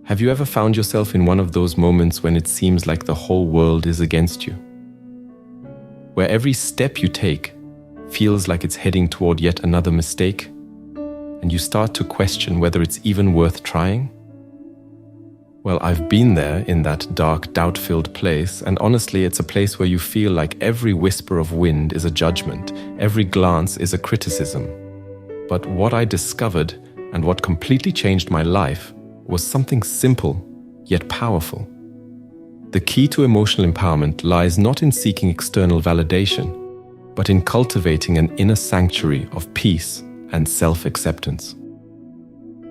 Have you ever found yourself in one of those moments when it seems like the whole world is against you? Where every step you take feels like it's heading toward yet another mistake, and you start to question whether it's even worth trying? Well, I've been there in that dark, doubt-filled place, and honestly, it's a place where you feel like every whisper of wind is a judgment, every glance is a criticism. But what I discovered, and what completely changed my life, was something simple, yet powerful. The key to emotional empowerment lies not in seeking external validation, but in cultivating an inner sanctuary of peace and self-acceptance.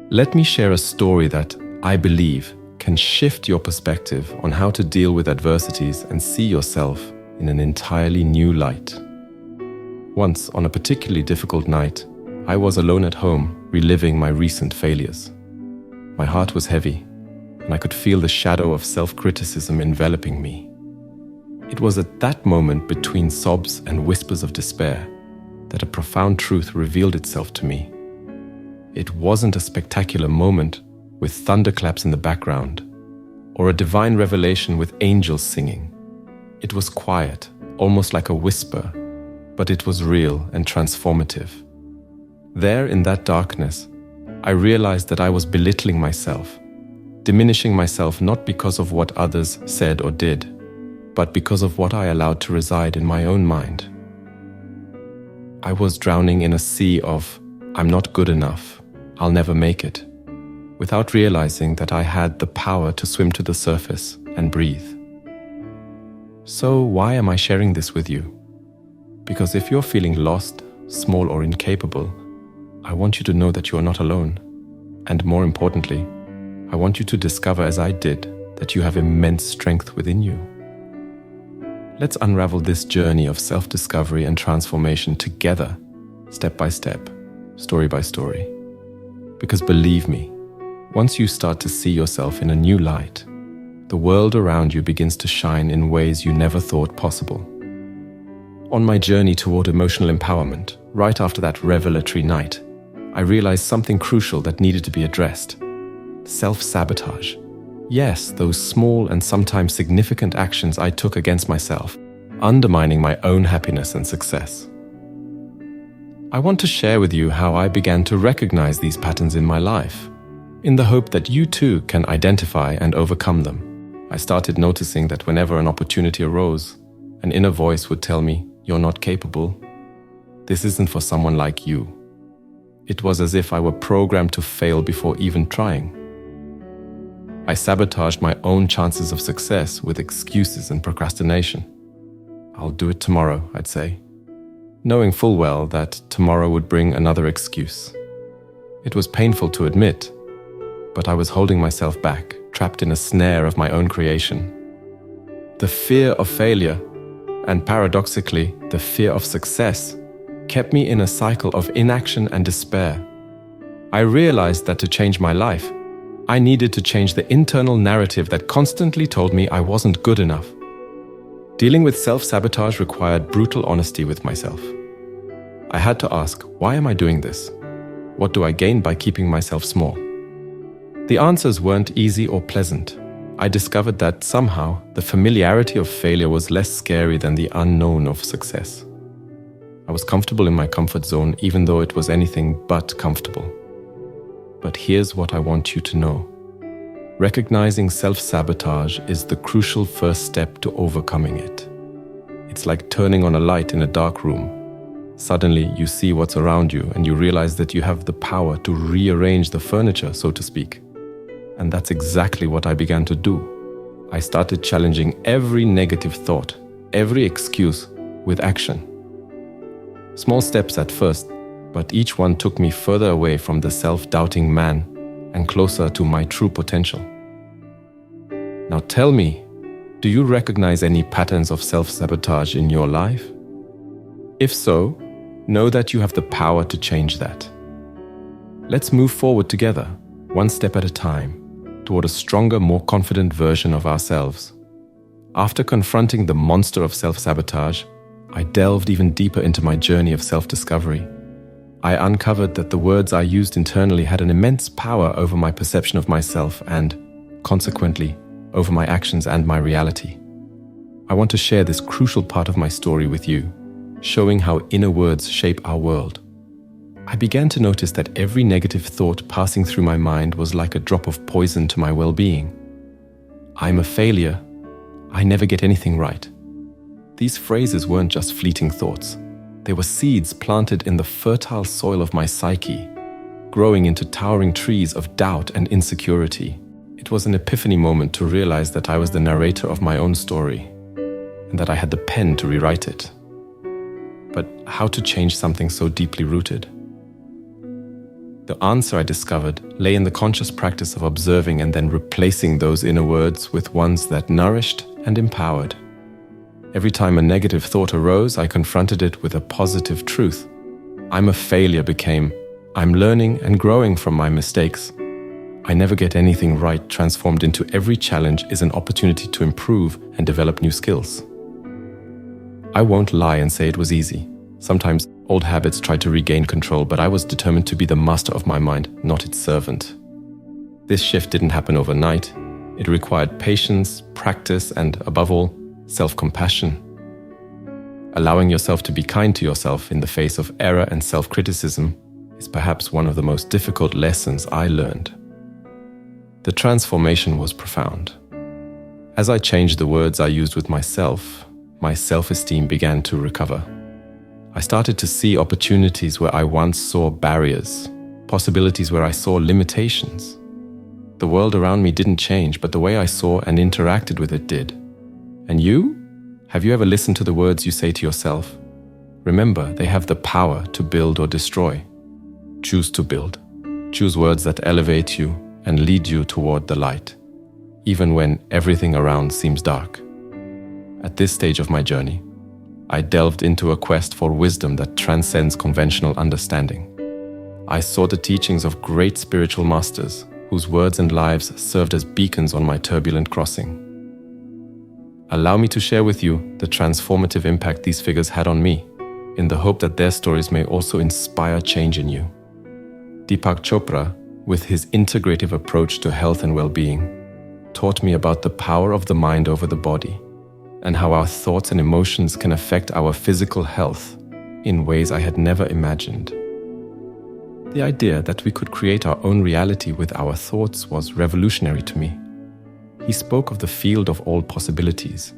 Let me share a story that, I believe, can shift your perspective on how to deal with adversities and see yourself in an entirely new light. Once, on a particularly difficult night, I was alone at home, reliving my recent failures. My heart was heavy, and I could feel the shadow of self-criticism enveloping me. It was at that moment, between sobs and whispers of despair, that a profound truth revealed itself to me. It wasn't a spectacular moment with thunderclaps in the background, or a divine revelation with angels singing. It was quiet, almost like a whisper, but it was real and transformative. There, in that darkness, I realized that I was belittling myself, diminishing myself not because of what others said or did, but because of what I allowed to reside in my own mind. I was drowning in a sea of, I'm not good enough, I'll never make it, without realizing that I had the power to swim to the surface and breathe. So why am I sharing this with you? Because if you're feeling lost, small or incapable, I want you to know that you are not alone. And more importantly, I want you to discover, as I did, that you have immense strength within you. Let's unravel this journey of self-discovery and transformation together, step by step, story by story. Because believe me, once you start to see yourself in a new light, the world around you begins to shine in ways you never thought possible. On my journey toward emotional empowerment, right after that revelatory night, I realized something crucial that needed to be addressed. Self-sabotage. Yes, those small and sometimes significant actions I took against myself, undermining my own happiness and success. I want to share with you how I began to recognize these patterns in my life, in the hope that you too can identify and overcome them. I started noticing that whenever an opportunity arose, an inner voice would tell me, "You're not capable. This isn't for someone like you." It was as if I were programmed to fail before even trying. I sabotaged my own chances of success with excuses and procrastination. I'll do it tomorrow, I'd say, knowing full well that tomorrow would bring another excuse. It was painful to admit, but I was holding myself back, trapped in a snare of my own creation. The fear of failure, and paradoxically, the fear of success, kept me in a cycle of inaction and despair. I realized that to change my life, I needed to change the internal narrative that constantly told me I wasn't good enough. Dealing with self-sabotage required brutal honesty with myself. I had to ask, why am I doing this? What do I gain by keeping myself small? The answers weren't easy or pleasant. I discovered that somehow the familiarity of failure was less scary than the unknown of success. I was comfortable in my comfort zone, even though it was anything but comfortable. But here's what I want you to know. Recognizing self-sabotage is the crucial first step to overcoming it. It's like turning on a light in a dark room. Suddenly, you see what's around you and you realize that you have the power to rearrange the furniture, so to speak. And that's exactly what I began to do. I started challenging every negative thought, every excuse, with action. Small steps at first, but each one took me further away from the self-doubting man and closer to my true potential. Now tell me, do you recognize any patterns of self-sabotage in your life? If so, know that you have the power to change that. Let's move forward together, one step at a time, toward a stronger, more confident version of ourselves. After confronting the monster of self-sabotage, I delved even deeper into my journey of self-discovery. I uncovered that the words I used internally had an immense power over my perception of myself and, consequently, over my actions and my reality. I want to share this crucial part of my story with you, showing how inner words shape our world. I began to notice that every negative thought passing through my mind was like a drop of poison to my well-being. I'm a failure. I never get anything right. These phrases weren't just fleeting thoughts. They were seeds planted in the fertile soil of my psyche, growing into towering trees of doubt and insecurity. It was an epiphany moment to realize that I was the narrator of my own story, and that I had the pen to rewrite it. But how to change something so deeply rooted? The answer I discovered lay in the conscious practice of observing and then replacing those inner words with ones that nourished and empowered. Every time a negative thought arose, I confronted it with a positive truth. I'm a failure became, I'm learning and growing from my mistakes. I never get anything right transformed into every challenge is an opportunity to improve and develop new skills. I won't lie and say it was easy. Sometimes old habits tried to regain control, but I was determined to be the master of my mind, not its servant. This shift didn't happen overnight. It required patience, practice, and above all, self-compassion. Allowing yourself to be kind to yourself in the face of error and self-criticism is perhaps one of the most difficult lessons I learned. The transformation was profound. As I changed the words I used with myself, my self-esteem began to recover. I started to see opportunities where I once saw barriers, possibilities where I saw limitations. The world around me didn't change, but the way I saw and interacted with it did. And you? Have you ever listened to the words you say to yourself? Remember, they have the power to build or destroy. Choose to build. Choose words that elevate you and lead you toward the light, even when everything around seems dark. At this stage of my journey, I delved into a quest for wisdom that transcends conventional understanding. I saw the teachings of great spiritual masters, whose words and lives served as beacons on my turbulent crossing. Allow me to share with you the transformative impact these figures had on me, in the hope that their stories may also inspire change in you. Deepak Chopra, with his integrative approach to health and well-being, taught me about the power of the mind over the body, and how our thoughts and emotions can affect our physical health in ways I had never imagined. The idea that we could create our own reality with our thoughts was revolutionary to me. He spoke of the field of all possibilities.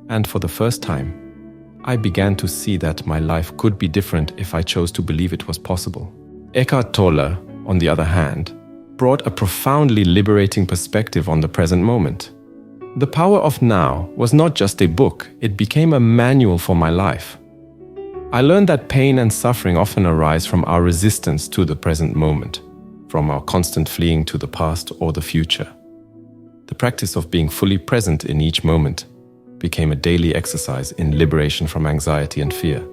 And for the first time, I began to see that my life could be different if I chose to believe it was possible. Eckhart Tolle, on the other hand, brought a profoundly liberating perspective on the present moment. The Power of Now was not just a book, it became a manual for my life. I learned that pain and suffering often arise from our resistance to the present moment, from our constant fleeing to the past or the future. The practice of being fully present in each moment became a daily exercise in liberation from anxiety and fear.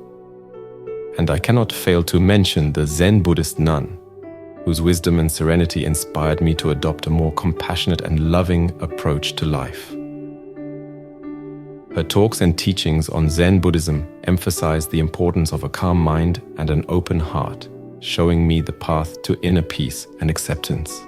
And I cannot fail to mention the Zen Buddhist nun, whose wisdom and serenity inspired me to adopt a more compassionate and loving approach to life. Her talks and teachings on Zen Buddhism emphasized the importance of a calm mind and an open heart, showing me the path to inner peace and acceptance.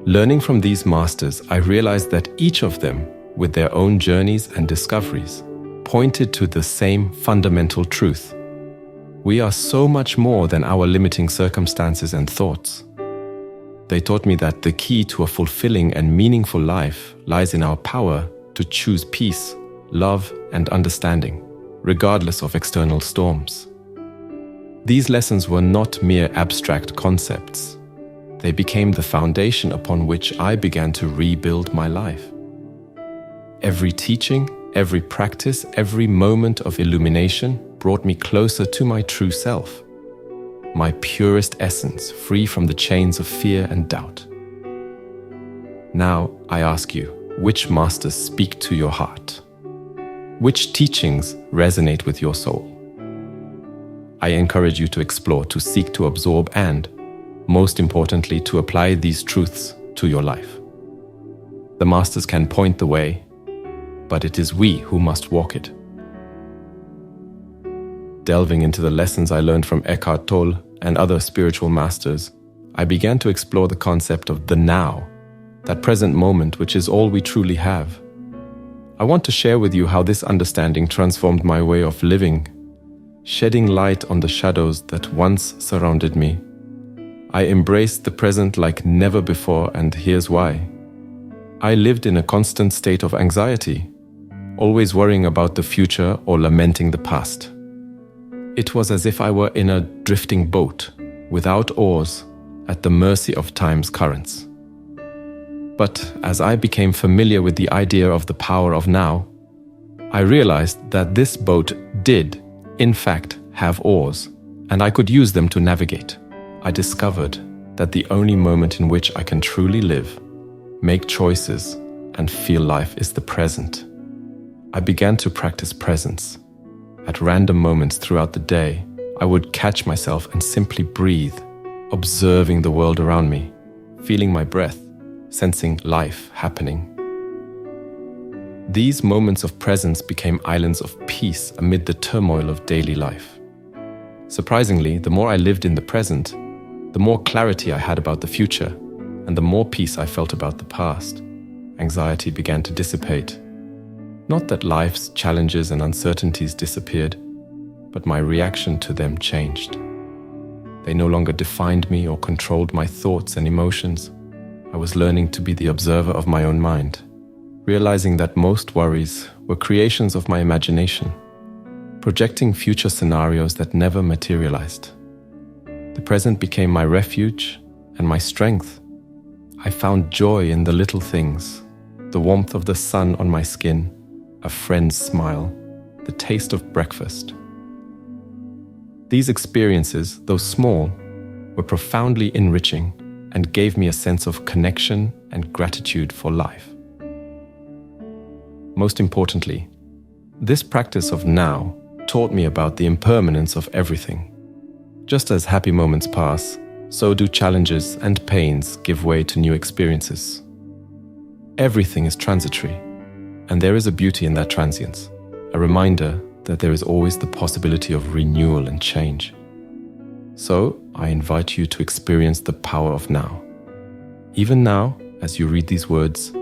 Learning from these masters, I realized that each of them, with their own journeys and discoveries, pointed to the same fundamental truth. We are so much more than our limiting circumstances and thoughts. They taught me that the key to a fulfilling and meaningful life lies in our power to choose peace, love, and understanding, regardless of external storms. These lessons were not mere abstract concepts. They became the foundation upon which I began to rebuild my life. Every teaching, every practice, every moment of illumination brought me closer to my true self, my purest essence, free from the chains of fear and doubt. Now I ask you, which masters speak to your heart? Which teachings resonate with your soul? I encourage you to explore, to seek to absorb, and, most importantly, to apply these truths to your life. The masters can point the way, but it is we who must walk it. Delving into the lessons I learned from Eckhart Tolle and other spiritual masters, I began to explore the concept of the now that present moment which is all we truly have. I want to share with you how this understanding transformed my way of living, shedding light on the shadows that once surrounded me. I embraced the present like never before, and here's why. I lived in a constant state of anxiety, always worrying about the future or lamenting the past. It was as if I were in a drifting boat, without oars, at the mercy of time's currents. But as I became familiar with the idea of the power of now, I realized that this boat did, in fact, have oars, and I could use them to navigate. I discovered that the only moment in which I can truly live, make choices, and feel life is the present. I began to practice presence. At random moments throughout the day, I would catch myself and simply breathe, observing the world around me, feeling my breath, sensing life happening. These moments of presence became islands of peace amid the turmoil of daily life. Surprisingly, the more I lived in the present, the more clarity I had about the future, and the more peace I felt about the past. Anxiety began to dissipate. Not that life's challenges and uncertainties disappeared, but my reaction to them changed. They no longer defined me or controlled my thoughts and emotions. I was learning to be the observer of my own mind, realizing that most worries were creations of my imagination, projecting future scenarios that never materialized. The present became my refuge and my strength. I found joy in the little things, the warmth of the sun on my skin, a friend's smile, the taste of breakfast. These experiences, though small, were profoundly enriching and gave me a sense of connection and gratitude for life. Most importantly, this practice of now taught me about the impermanence of everything. Just as happy moments pass, so do challenges and pains give way to new experiences. Everything is transitory, and there is a beauty in that transience, a reminder that there is always the possibility of renewal and change. So, I invite you to experience the power of now. Even now, as you read these words,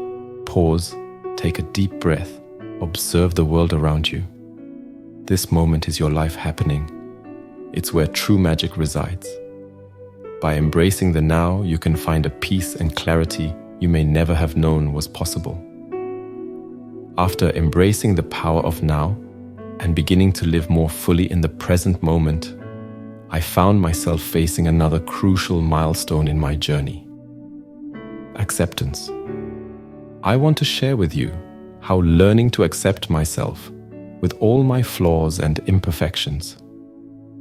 pause, take a deep breath, observe the world around you. This moment is your life happening. It's where true magic resides. By embracing the now, you can find a peace and clarity you may never have known was possible. After embracing the power of now and beginning to live more fully in the present moment, I found myself facing another crucial milestone in my journey: acceptance. I want to share with you how learning to accept myself with all my flaws and imperfections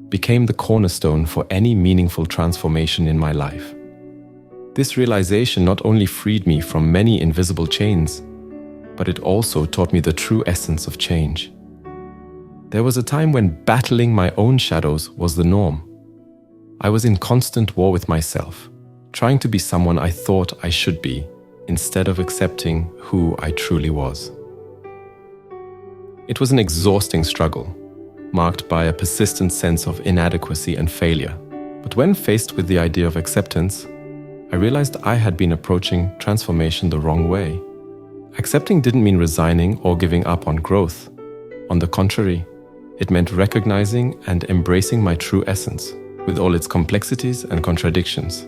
became the cornerstone for any meaningful transformation in my life. This realization not only freed me from many invisible chains, but it also taught me the true essence of change. There was a time when battling my own shadows was the norm. I was in constant war with myself, trying to be someone I thought I should be, instead of accepting who I truly was. It was an exhausting struggle, marked by a persistent sense of inadequacy and failure. But when faced with the idea of acceptance, I realized I had been approaching transformation the wrong way. Accepting didn't mean resigning or giving up on growth. On the contrary, it meant recognizing and embracing my true essence, with all its complexities and contradictions.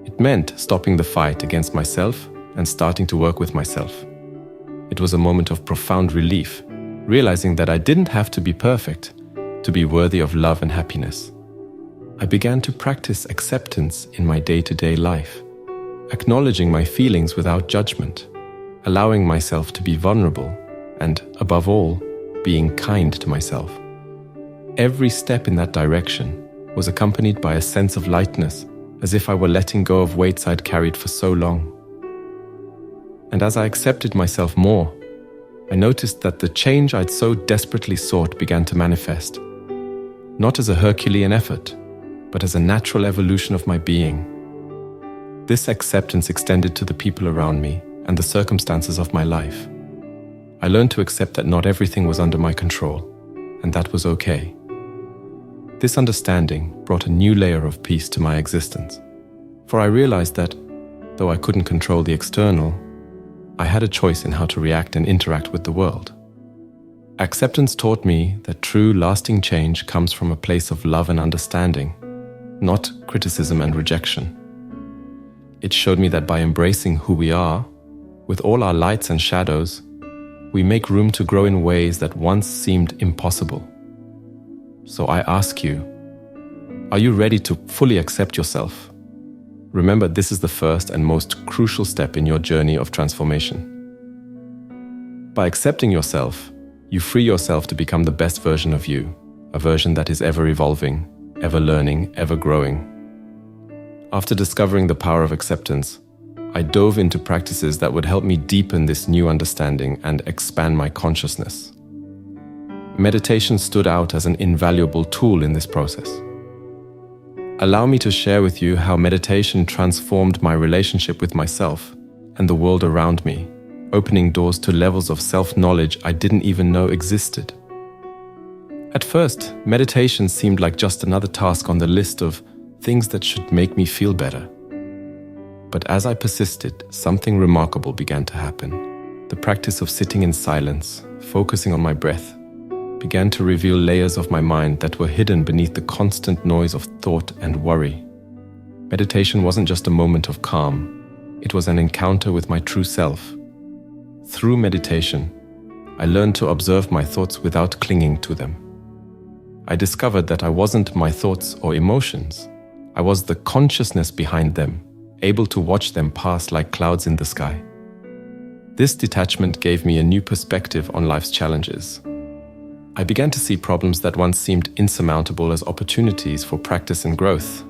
It meant stopping the fight against myself and starting to work with myself. It was a moment of profound relief, realizing that I didn't have to be perfect to be worthy of love and happiness. I began to practice acceptance in my day-to-day life, acknowledging my feelings without judgment, allowing myself to be vulnerable, and, above all, being kind to myself. Every step in that direction was accompanied by a sense of lightness, as if I were letting go of weights I'd carried for so long. And as I accepted myself more, I noticed that the change I'd so desperately sought began to manifest, not as a Herculean effort, but as a natural evolution of my being. This acceptance extended to the people around me and the circumstances of my life. I learned to accept that not everything was under my control, and that was okay. This understanding brought a new layer of peace to my existence, for I realized that Though I couldn't control the external, I had a choice in how to react and interact with the world. Acceptance taught me that true, lasting change comes from a place of love and understanding, not criticism and rejection. It showed me that by embracing who we are, with all our lights and shadows, we make room to grow in ways that once seemed impossible. So I ask you, are you ready to fully accept yourself? Remember, this is the first and most crucial step in your journey of transformation. By accepting yourself, you free yourself to become the best version of you, a version that is ever evolving, ever learning, ever growing. After discovering the power of acceptance, I dove into practices that would help me deepen this new understanding and expand my consciousness. Meditation stood out as an invaluable tool in this process. Allow me to share with you how meditation transformed my relationship with myself and the world around me, opening doors to levels of self-knowledge I didn't even know existed. At first, meditation seemed like just another task on the list of things that should make me feel better. But as I persisted, something remarkable began to happen. The practice of sitting in silence, focusing on my breath, began to reveal layers of my mind that were hidden beneath the constant noise of thought and worry. Meditation wasn't just a moment of calm, it was an encounter with my true self. Through meditation, I learned to observe my thoughts without clinging to them. I discovered that I wasn't my thoughts or emotions. I was the consciousness behind them, able to watch them pass like clouds in the sky. This detachment gave me a new perspective on life's challenges. I began to see problems that once seemed insurmountable as opportunities for practice and growth.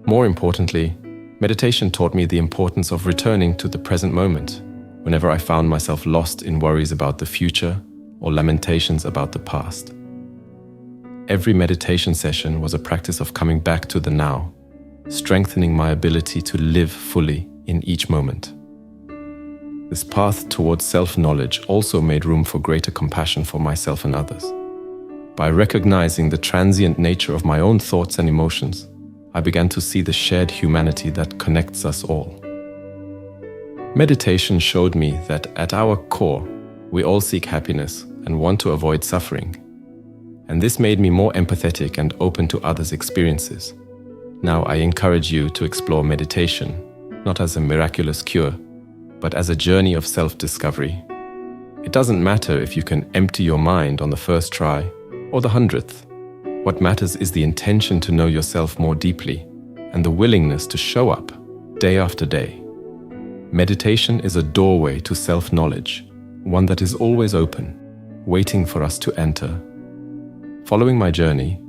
More importantly, meditation taught me the importance of returning to the present moment whenever I found myself lost in worries about the future or lamentations about the past. Every meditation session was a practice of coming back to the now, strengthening my ability to live fully in each moment. This path towards self-knowledge also made room for greater compassion for myself and others. By recognizing the transient nature of my own thoughts and emotions, I began to see the shared humanity that connects us all. Meditation showed me that at our core, we all seek happiness and want to avoid suffering. And this made me more empathetic and open to others' experiences. Now I encourage you to explore meditation, not as a miraculous cure, but as a journey of self-discovery. It doesn't matter if you can empty your mind on the first try or the 100th. What matters is the intention to know yourself more deeply and the willingness to show up day after day. Meditation is a doorway to self-knowledge, one that is always open, waiting for us to enter. Following my journey,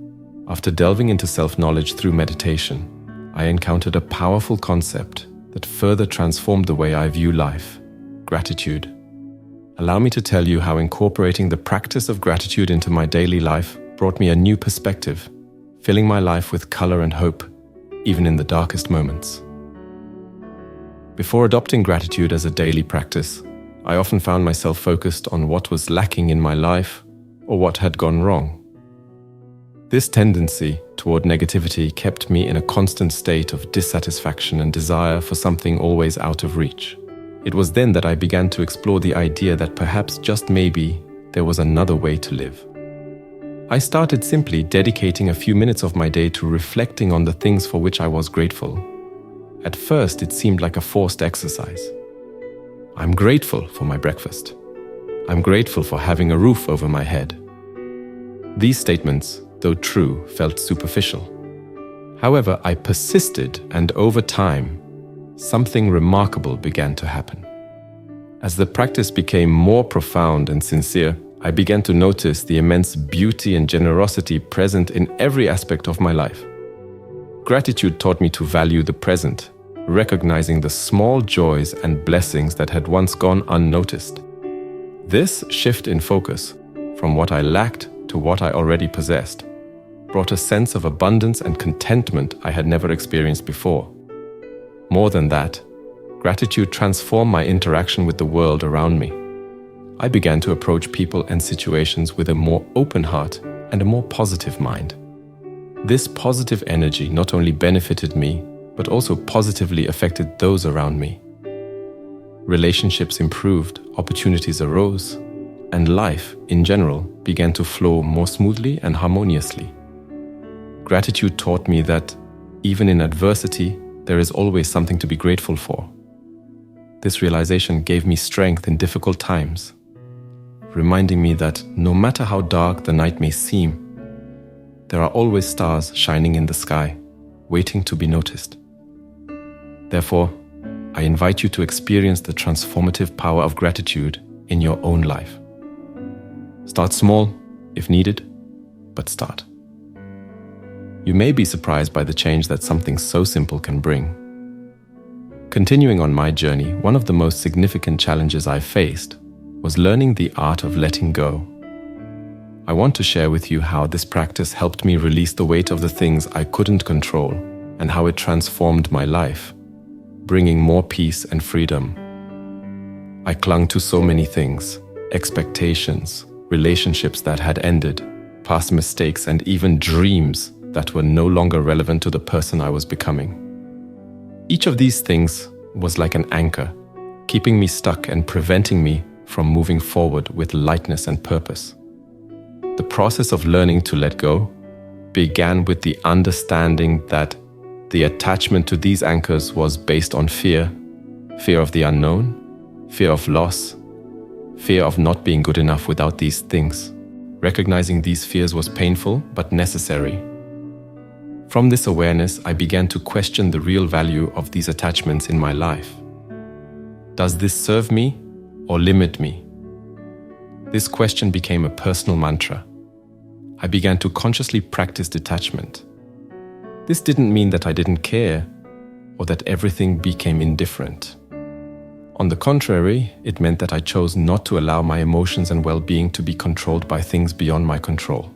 after delving into self-knowledge through meditation, I encountered a powerful concept that further transformed the way I view life: gratitude. Allow me to tell you how incorporating the practice of gratitude into my daily life brought me a new perspective, filling my life with color and hope, even in the darkest moments. Before adopting gratitude as a daily practice, I often found myself focused on what was lacking in my life or what had gone wrong. This tendency toward negativity kept me in a constant state of dissatisfaction and desire for something always out of reach. It was then that I began to explore the idea that perhaps, just maybe, there was another way to live. I started simply dedicating a few minutes of my day to reflecting on the things for which I was grateful. At first, it seemed like a forced exercise. I'm grateful for my breakfast. I'm grateful for having a roof over my head. These statements, though true, felt superficial. However, I persisted, and over time, something remarkable began to happen. As the practice became more profound and sincere, I began to notice the immense beauty and generosity present in every aspect of my life. Gratitude taught me to value the present, recognizing the small joys and blessings that had once gone unnoticed. This shift in focus, from what I lacked to what I already possessed, brought a sense of abundance and contentment I had never experienced before. More than that, gratitude transformed my interaction with the world around me. I began to approach people and situations with a more open heart and a more positive mind. This positive energy not only benefited me, but also positively affected those around me. Relationships improved, opportunities arose, and life, in general, began to flow more smoothly and harmoniously. Gratitude taught me that, even in adversity, there is always something to be grateful for. This realization gave me strength in difficult times, reminding me that no matter how dark the night may seem, there are always stars shining in the sky, waiting to be noticed. Therefore, I invite you to experience the transformative power of gratitude in your own life. Start small, if needed, but start. You may be surprised by the change that something so simple can bring. Continuing on my journey, one of the most significant challenges I faced was learning the art of letting go. I want to share with you how this practice helped me release the weight of the things I couldn't control and how it transformed my life, bringing more peace and freedom. I clung to so many things, expectations, relationships that had ended, past mistakes, and even dreams that were no longer relevant to the person I was becoming. Each of these things was like an anchor, keeping me stuck and preventing me from moving forward with lightness and purpose. The process of learning to let go began with the understanding that the attachment to these anchors was based on fear of the unknown, fear of loss, fear of not being good enough without these things. Recognizing these fears was painful but necessary. From this awareness, I began to question the real value of these attachments in my life. Does this serve me or limit me? This question became a personal mantra. I began to consciously practice detachment. This didn't mean that I didn't care or that everything became indifferent. On the contrary, it meant that I chose not to allow my emotions and well-being to be controlled by things beyond my control.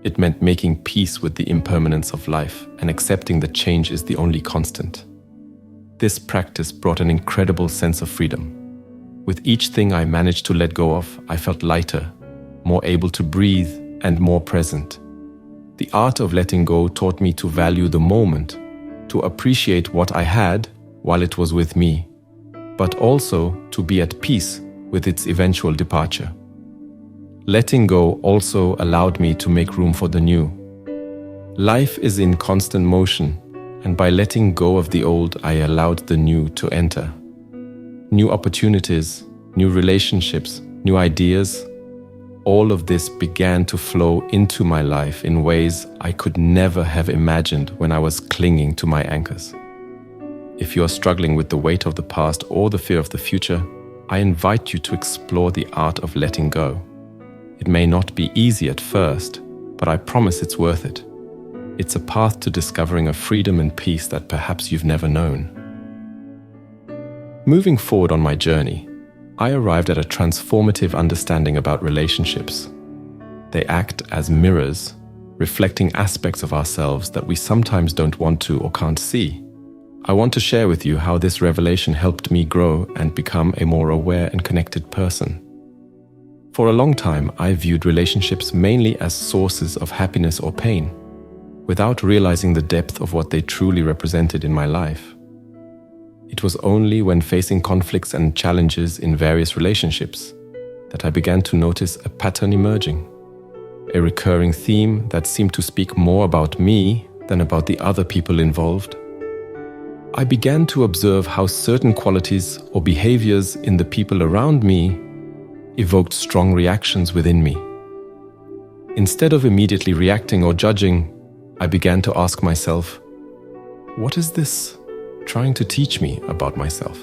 It meant making peace with the impermanence of life and accepting that change is the only constant. This practice brought an incredible sense of freedom. With each thing I managed to let go of, I felt lighter, more able to breathe, and more present. The art of letting go taught me to value the moment, to appreciate what I had while it was with me, but also to be at peace with its eventual departure. Letting go also allowed me to make room for the new. Life is in constant motion, and by letting go of the old, I allowed the new to enter. New opportunities, new relationships, new ideas, all of this began to flow into my life in ways I could never have imagined when I was clinging to my anchors. If you are struggling with the weight of the past or the fear of the future, I invite you to explore the art of letting go. It may not be easy at first, but I promise it's worth it. It's a path to discovering a freedom and peace that perhaps you've never known. Moving forward on my journey, I arrived at a transformative understanding about relationships. They act as mirrors, reflecting aspects of ourselves that we sometimes don't want to or can't see. I want to share with you how this revelation helped me grow and become a more aware and connected person. For a long time, I viewed relationships mainly as sources of happiness or pain, without realizing the depth of what they truly represented in my life. It was only when facing conflicts and challenges in various relationships that I began to notice a pattern emerging, a recurring theme that seemed to speak more about me than about the other people involved. I began to observe how certain qualities or behaviors in the people around me evoked strong reactions within me. Instead of immediately reacting or judging, I began to ask myself, what is this trying to teach me about myself?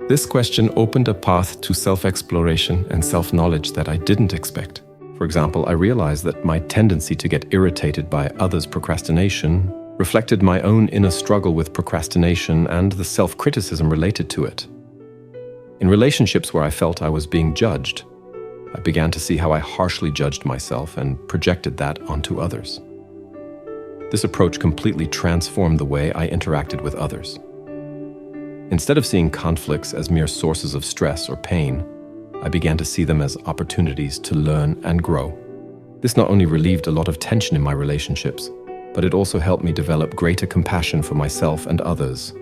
This question opened a path to self-exploration and self-knowledge that I didn't expect. For example, I realized that my tendency to get irritated by others' procrastination reflected my own inner struggle with procrastination and the self-criticism related to it. In relationships where I felt I was being judged, I began to see how I harshly judged myself and projected that onto others. This approach completely transformed the way I interacted with others. Instead of seeing conflicts as mere sources of stress or pain, I began to see them as opportunities to learn and grow. This not only relieved a lot of tension in my relationships, but it also helped me develop greater compassion for myself and others.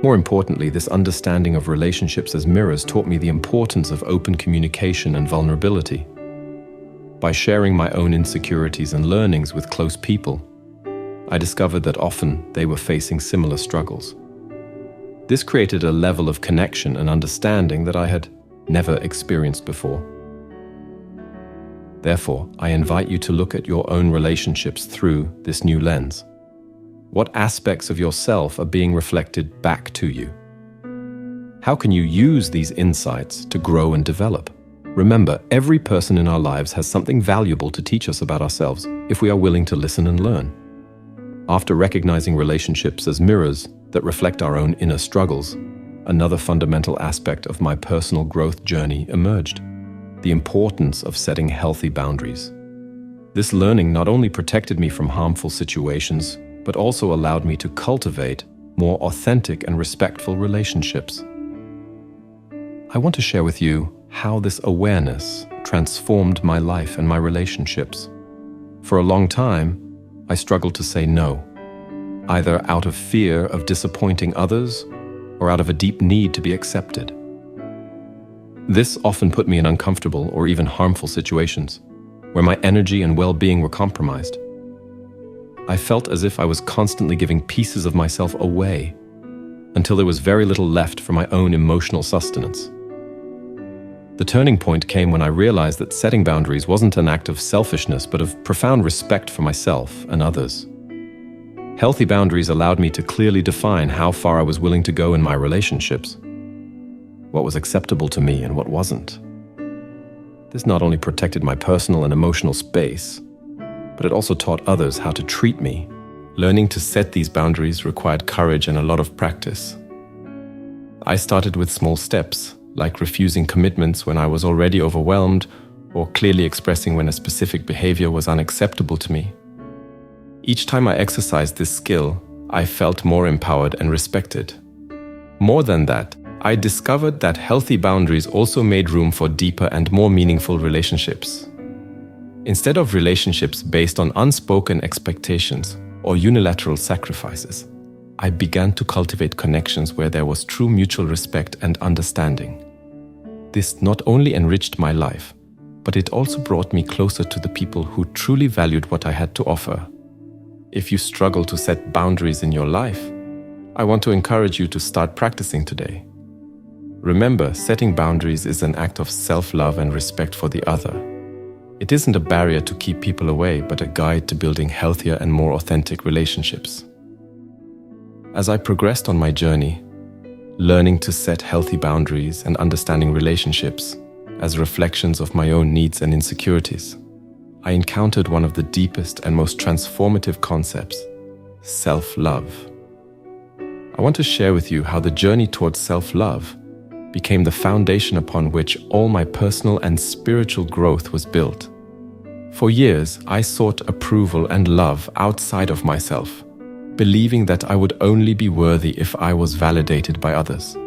More importantly, this understanding of relationships as mirrors taught me the importance of open communication and vulnerability. By sharing my own insecurities and learnings with close people, I discovered that often they were facing similar struggles. This created a level of connection and understanding that I had never experienced before. Therefore, I invite you to look at your own relationships through this new lens. What aspects of yourself are being reflected back to you? How can you use these insights to grow and develop? Remember, every person in our lives has something valuable to teach us about ourselves if we are willing to listen and learn. After recognizing relationships as mirrors that reflect our own inner struggles, another fundamental aspect of my personal growth journey emerged: the importance of setting healthy boundaries. This learning not only protected me from harmful situations, but also allowed me to cultivate more authentic and respectful relationships. I want to share with you how this awareness transformed my life and my relationships. For a long time, I struggled to say no, either out of fear of disappointing others or out of a deep need to be accepted. This often put me in uncomfortable or even harmful situations, where my energy and well-being were compromised. I felt as if I was constantly giving pieces of myself away, until there was very little left for my own emotional sustenance. The turning point came when I realized that setting boundaries wasn't an act of selfishness, but of profound respect for myself and others. Healthy boundaries allowed me to clearly define how far I was willing to go in my relationships, what was acceptable to me and what wasn't. This not only protected my personal and emotional space, but it also taught others how to treat me. Learning to set these boundaries required courage and a lot of practice. I started with small steps, like refusing commitments when I was already overwhelmed, or clearly expressing when a specific behavior was unacceptable to me. Each time I exercised this skill, I felt more empowered and respected. More than that, I discovered that healthy boundaries also made room for deeper and more meaningful relationships. Instead of relationships based on unspoken expectations or unilateral sacrifices, I began to cultivate connections where there was true mutual respect and understanding. This not only enriched my life, but it also brought me closer to the people who truly valued what I had to offer. If you struggle to set boundaries in your life, I want to encourage you to start practicing today. Remember, setting boundaries is an act of self-love and respect for the other. It isn't a barrier to keep people away, but a guide to building healthier and more authentic relationships. As I progressed on my journey, learning to set healthy boundaries and understanding relationships as reflections of my own needs and insecurities, I encountered one of the deepest and most transformative concepts: self-love. I want to share with you how the journey towards self-love became the foundation upon which all my personal and spiritual growth was built. For years, I sought approval and love outside of myself, believing that I would only be worthy if I was validated by others.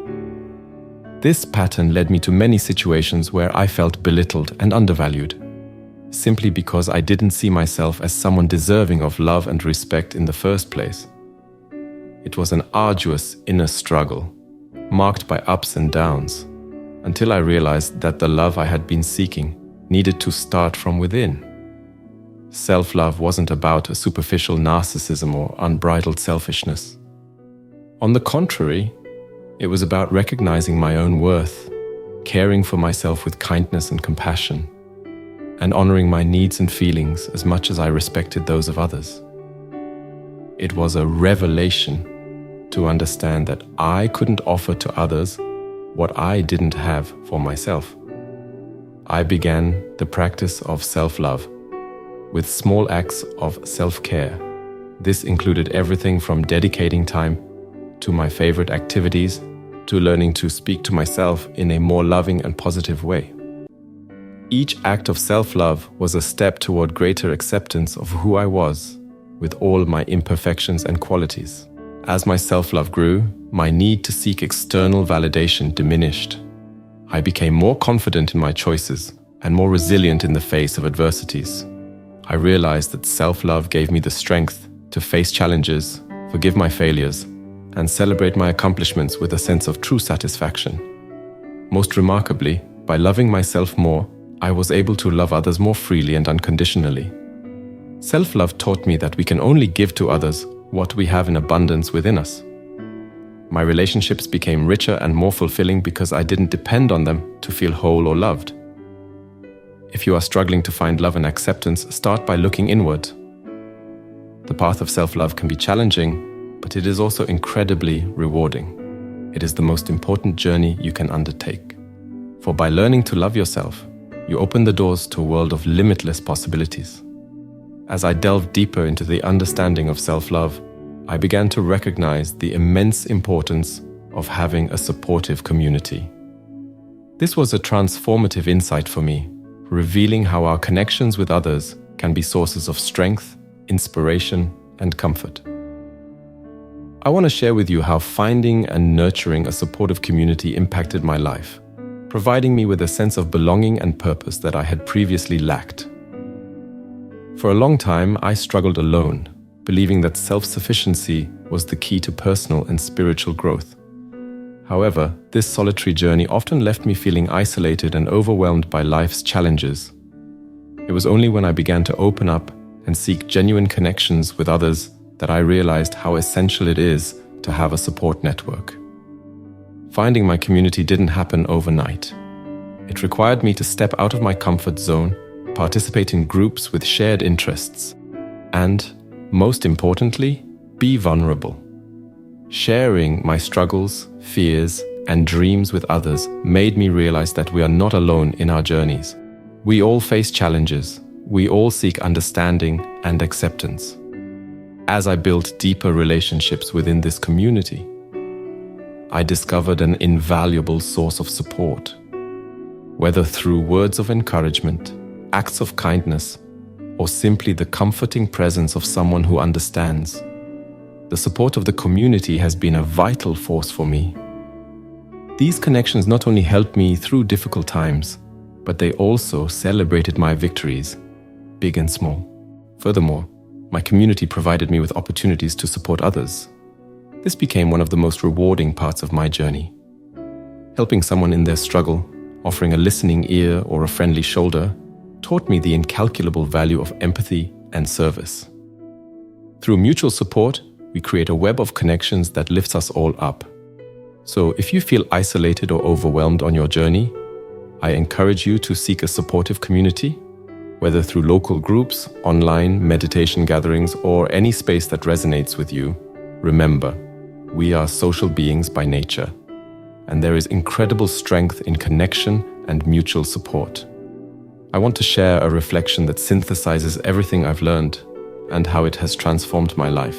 This pattern led me to many situations where I felt belittled and undervalued, simply because I didn't see myself as someone deserving of love and respect in the first place. It was an arduous inner struggle, marked by ups and downs, until I realized that the love I had been seeking needed to start from within. Self-love wasn't about a superficial narcissism or unbridled selfishness. On the contrary, it was about recognizing my own worth, caring for myself with kindness and compassion, and honoring my needs and feelings as much as I respected those of others. It was a revelation to understand that I couldn't offer to others what I didn't have for myself. I began the practice of self-love with small acts of self-care. This included everything from dedicating time to my favorite activities to learning to speak to myself in a more loving and positive way. Each act of self-love was a step toward greater acceptance of who I was, with all my imperfections and qualities. As my self-love grew, my need to seek external validation diminished. I became more confident in my choices and more resilient in the face of adversities. I realized that self-love gave me the strength to face challenges, forgive my failures, and celebrate my accomplishments with a sense of true satisfaction. Most remarkably, by loving myself more, I was able to love others more freely and unconditionally. Self-love taught me that we can only give to others what we have in abundance within us. My relationships became richer and more fulfilling because I didn't depend on them to feel whole or loved. If you are struggling to find love and acceptance, start by looking inward. The path of self-love can be challenging, but it is also incredibly rewarding. It is the most important journey you can undertake. For by learning to love yourself, you open the doors to a world of limitless possibilities. As I delved deeper into the understanding of self-love, I began to recognize the immense importance of having a supportive community. This was a transformative insight for me, revealing how our connections with others can be sources of strength, inspiration, and comfort. I want to share with you how finding and nurturing a supportive community impacted my life, providing me with a sense of belonging and purpose that I had previously lacked. For a long time, I struggled alone, believing that self-sufficiency was the key to personal and spiritual growth. However, this solitary journey often left me feeling isolated and overwhelmed by life's challenges. It was only when I began to open up and seek genuine connections with others that I realized how essential it is to have a support network. Finding my community didn't happen overnight. It required me to step out of my comfort zone, participate in groups with shared interests, and, most importantly, be vulnerable. Sharing my struggles, fears, and dreams with others made me realize that we are not alone in our journeys. We all face challenges. We all seek understanding and acceptance. As I built deeper relationships within this community, I discovered an invaluable source of support. Whether through words of encouragement, acts of kindness, or simply the comforting presence of someone who understands, the support of the community has been a vital force for me. These connections not only helped me through difficult times, but they also celebrated my victories, big and small. Furthermore, my community provided me with opportunities to support others. This became one of the most rewarding parts of my journey. Helping someone in their struggle, offering a listening ear or a friendly shoulder, taught me the incalculable value of empathy and service. Through mutual support, we create a web of connections that lifts us all up. So if you feel isolated or overwhelmed on your journey, I encourage you to seek a supportive community, whether through local groups, online meditation gatherings, or any space that resonates with you. Remember, we are social beings by nature, and there is incredible strength in connection and mutual support. I want to share a reflection that synthesizes everything I've learned and how it has transformed my life.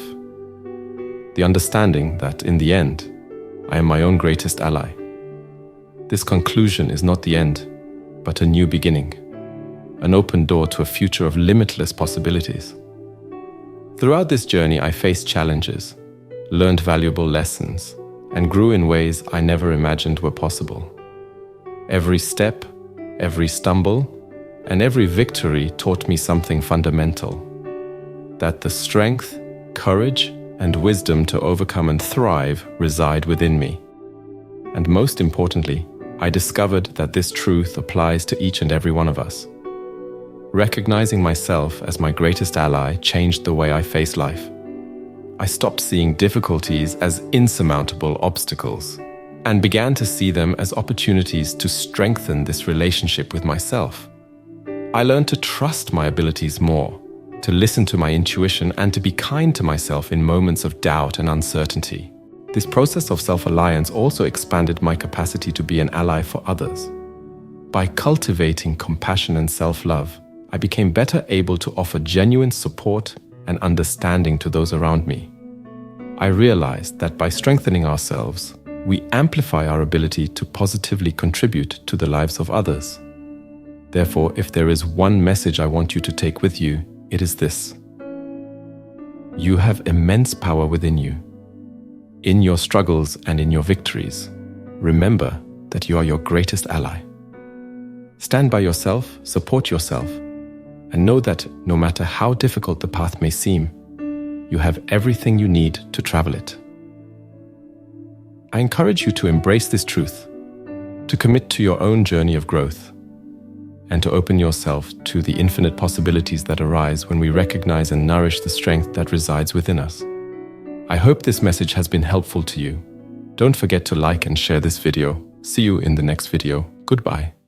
The understanding that, in the end, I am my own greatest ally. This conclusion is not the end, but a new beginning, an open door to a future of limitless possibilities. Throughout this journey, I faced challenges, learned valuable lessons, and grew in ways I never imagined were possible. Every step, every stumble, and every victory taught me something fundamental: that the strength, courage, and wisdom to overcome and thrive reside within me. And most importantly, I discovered that this truth applies to each and every one of us. Recognizing myself as my greatest ally changed the way I face life. I stopped seeing difficulties as insurmountable obstacles and began to see them as opportunities to strengthen this relationship with myself. I learned to trust my abilities more, to listen to my intuition, and to be kind to myself in moments of doubt and uncertainty. This process of self-alliance also expanded my capacity to be an ally for others. By cultivating compassion and self-love, I became better able to offer genuine support and understanding to those around me. I realized that by strengthening ourselves, we amplify our ability to positively contribute to the lives of others. Therefore, if there is one message I want you to take with you, it is this: you have immense power within you. In your struggles and in your victories, remember that you are your greatest ally. Stand by yourself, support yourself, and know that no matter how difficult the path may seem, you have everything you need to travel it. I encourage you to embrace this truth, to commit to your own journey of growth, and to open yourself to the infinite possibilities that arise when we recognize and nourish the strength that resides within us. I hope this message has been helpful to you. Don't forget to like and share this video. See you in the next video. Goodbye.